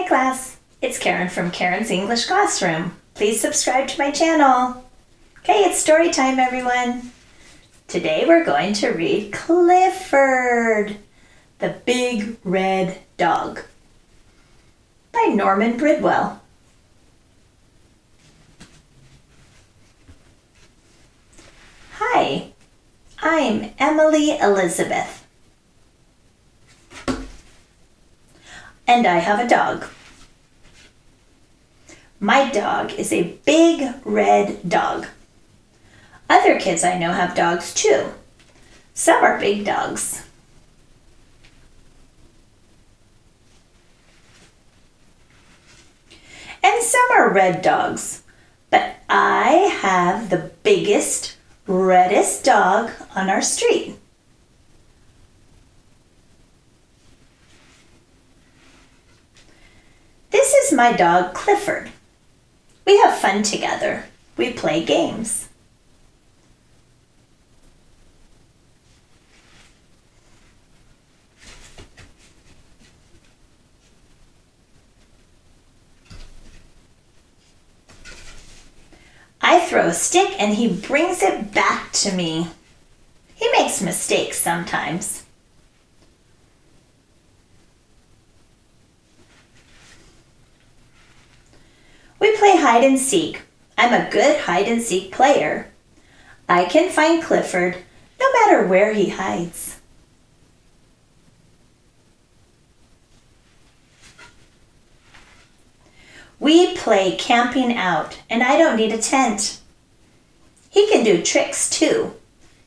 Hi class, it's Karen from Karen's English Classroom. Please subscribe to my channel. Okay, it's story time everyone. Today we're going to read Clifford, the Big Red Dog by Norman Bridwell. Hi, I'm Emily Elizabeth. And I have a dog. My dog is a big red dog. Other kids I know have dogs too. Some are big dogs. And some are red dogs. But I have the biggest, reddest dog on our street. This is my dog, Clifford. We have fun together. We play games. I throw a stick and he brings it back to me. He makes mistakes sometimes. We play hide and seek. I'm a good hide and seek player. I can find Clifford no matter where he hides. We play camping out, and I don't need a tent. He can do tricks too.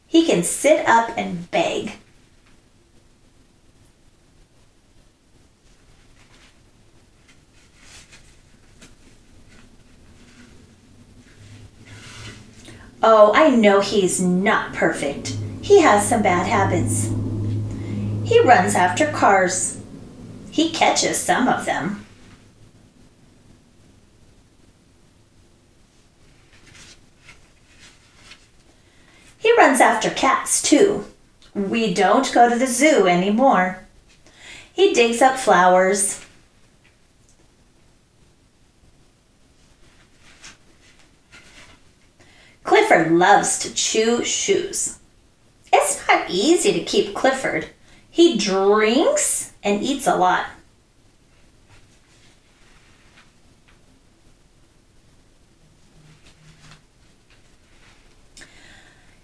He can sit up and beg. Oh, I know he's not perfect. He has some bad habits. He runs after cars. He catches some of them. He runs after cats too. We don't go to the zoo anymore. He digs up flowers. Clifford loves to chew shoes. It's not easy to keep Clifford. He drinks and eats a lot.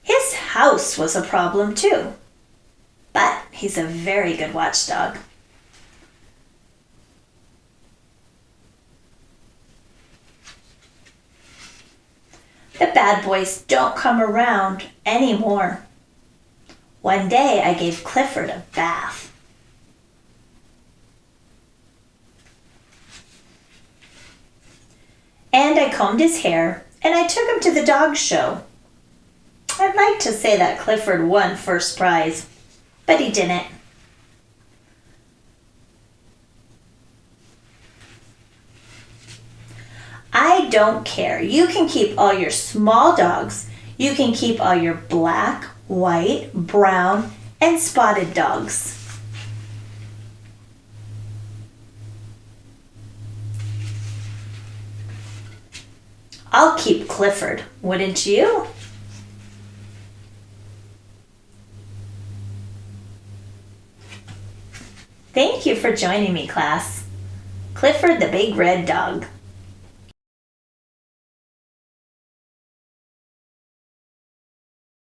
His house was a problem too, but he's a very good watchdog. The bad boys don't come around anymore. One day I gave Clifford a bath. And I combed his hair and I took him to the dog show. I'd like to say that Clifford won first prize, but he didn't. I don't care. You can keep all your small dogs. You can keep all your black, white, brown, and spotted dogs. I'll keep Clifford, wouldn't you? Thank you for joining me, class. Clifford the Big Red Dog.